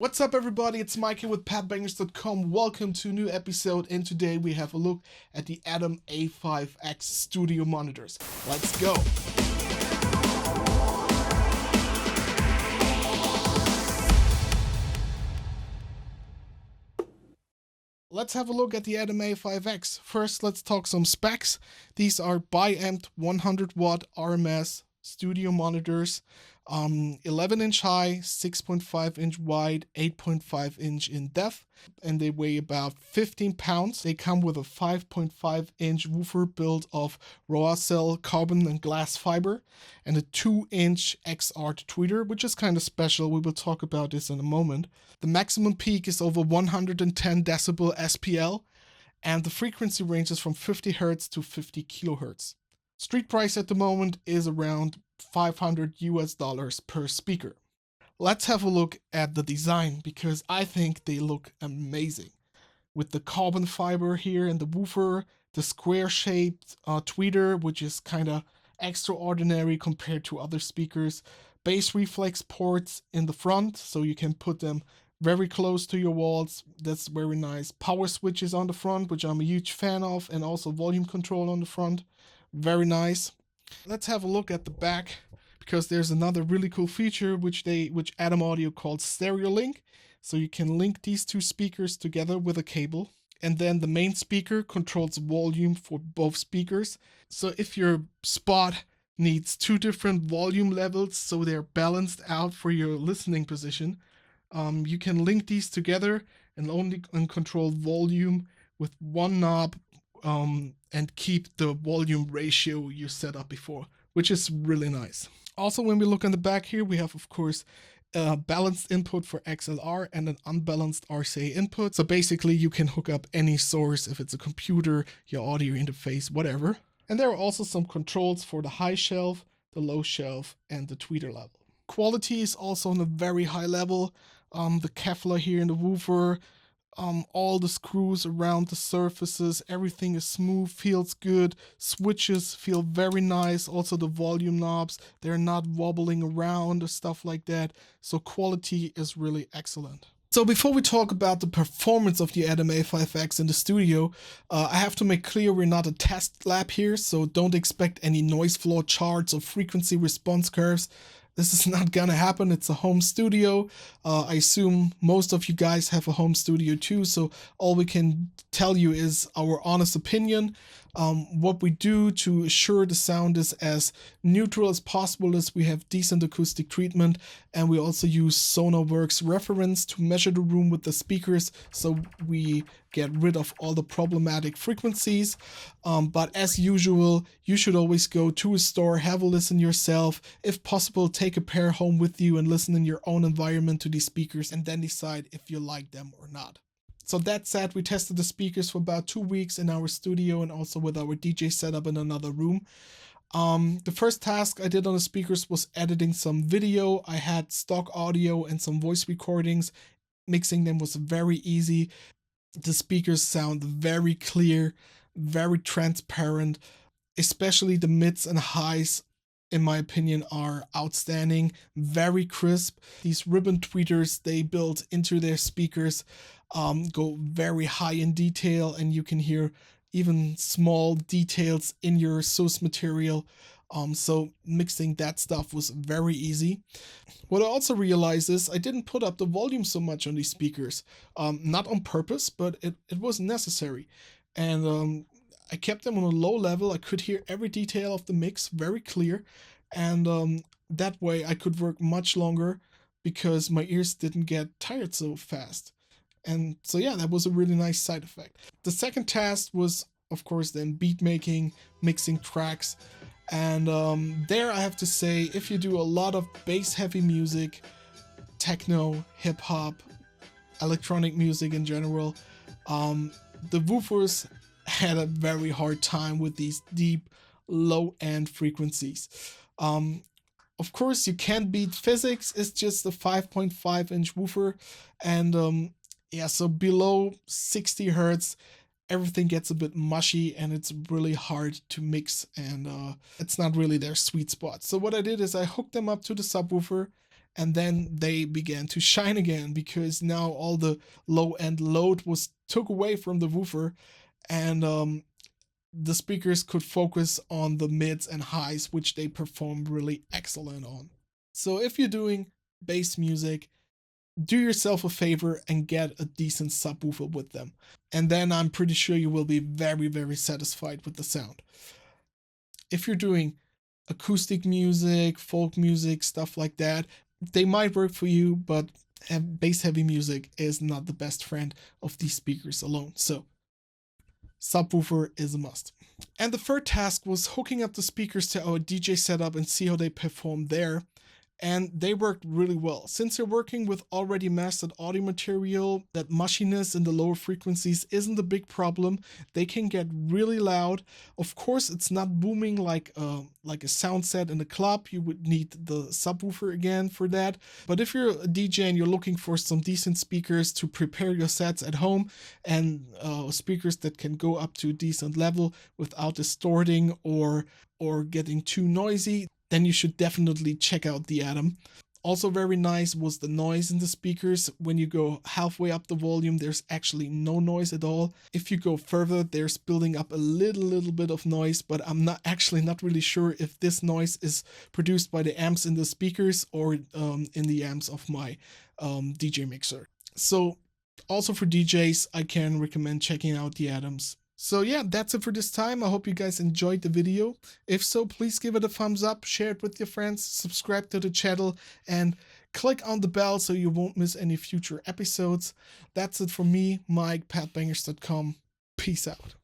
What's up everybody, it's Mike here with Padbangers.com. Welcome to a new episode, and today we have a look at the Adam A5X studio monitors. Let's go! Let's have a look at the Adam A5X. First, let's talk some specs. These are bi-amped 100 watt RMS studio monitors, 11-inch high, 6.5-inch wide, 8.5-inch in depth, and they weigh about 15 pounds. They come with a 5.5-inch woofer built of raw cell carbon and glass fiber, and a 2-inch XR tweeter, which is kind of special. We will talk about this in a moment. The maximum peak is over 110 decibel SPL, and the frequency ranges from 50 Hz to 50 kHz. Street price at the moment is around $500 per speaker. Let's have a look at the design, because I think they look amazing. With the carbon fiber here in the woofer, the square-shaped tweeter, which is kind of extraordinary compared to other speakers, bass reflex ports in the front, so you can put them very close to your walls. That's very nice. Power switches on the front, which I'm a huge fan of, and also volume control on the front. Very nice. Let's have a look at the back, because there's another really cool feature which Adam Audio called stereo link. So you can link these two speakers together with a cable, and then the main speaker controls volume for both speakers. So if your spot needs two different volume levels so they're balanced out for your listening position, you can link these together and control volume with one knob, and keep the volume ratio you set up before, which is really nice. Also, when we look on the back here, we have, of course, a balanced input for XLR and an unbalanced RCA input. So basically, you can hook up any source, if it's a computer, your audio interface, whatever. And there are also some controls for the high shelf, the low shelf, and the tweeter level. Quality is also on a very high level. The Kevlar here in the woofer, all the screws around the surfaces, everything is smooth, feels good. Switches feel very nice. Also the volume knobs, they're not wobbling around or stuff like that. So quality is really excellent. So before we talk about the performance of the Adam A5X in the studio, I have to make clear we're not a test lab here, so don't expect any noise floor charts or frequency response curves. This is not gonna happen. It's a home studio. I assume most of you guys have a home studio too, so all we can tell you is our honest opinion. What we do to assure the sound is as neutral as possible is we have decent acoustic treatment, and we also use SonarWorks reference to measure the room with the speakers, so we get rid of all the problematic frequencies. But as usual, you should always go to a store, have a listen yourself. If possible, take a pair home with you and listen in your own environment to these speakers, and then decide if you like them or not. So that said, we tested the speakers for about 2 weeks in our studio and also with our DJ setup in another room. The first task I did on the speakers was editing some video. I had stock audio and some voice recordings. Mixing them was very easy. The speakers sound very clear, very transparent, especially the mids and highs, in my opinion, are outstanding, very crisp. These ribbon tweeters they built into their speakers go very high in detail, and you can hear even small details in your source material. So mixing that stuff was very easy. What I also realized is I didn't put up the volume so much on these speakers, not on purpose, but it was necessary. And I kept them on a low level. I could hear every detail of the mix very clear, and that way I could work much longer because my ears didn't get tired so fast. And so yeah, that was a really nice side effect. The second task was, of course, then beat making, mixing tracks. And there I have to say, if you do a lot of bass heavy music, techno, hip hop, electronic music in general, the woofers had a very hard time with these deep low end frequencies. Of course, you can't beat physics. It's just a 5.5-inch woofer, and yeah, so below 60 Hertz, everything gets a bit mushy and it's really hard to mix, and it's not really their sweet spot. So what I did is I hooked them up to the subwoofer and then they began to shine again because now all the low end load was took away from the woofer, and the speakers could focus on the mids and highs, which they perform really excellent on. So if you're doing bass music, do yourself a favor and get a decent subwoofer with them. And then I'm pretty sure you will be very, very satisfied with the sound. If you're doing acoustic music, folk music, stuff like that, they might work for you, but bass heavy music is not the best friend of these speakers alone. So subwoofer is a must. And the third task was hooking up the speakers to our DJ setup and see how they perform there. And they worked really well. Since they're working with already mastered audio material, that mushiness in the lower frequencies isn't a big problem. They can get really loud. Of course, it's not booming like a sound set in a club. You would need the subwoofer again for that. But if you're a DJ and you're looking for some decent speakers to prepare your sets at home, and speakers that can go up to a decent level without distorting or getting too noisy, then you should definitely check out the Adam. Also very nice was the noise in the speakers. When you go halfway up the volume, there's actually no noise at all. If you go further, there's building up a little bit of noise, but I'm not really sure if this noise is produced by the amps in the speakers or in the amps of my DJ mixer. So also for DJs, I can recommend checking out the Adams. So yeah, that's it for this time. I hope you guys enjoyed the video. If so, please give it a thumbs up, share it with your friends, subscribe to the channel, and click on the bell so you won't miss any future episodes. That's it from me, Mike, padbangers.com. Peace out.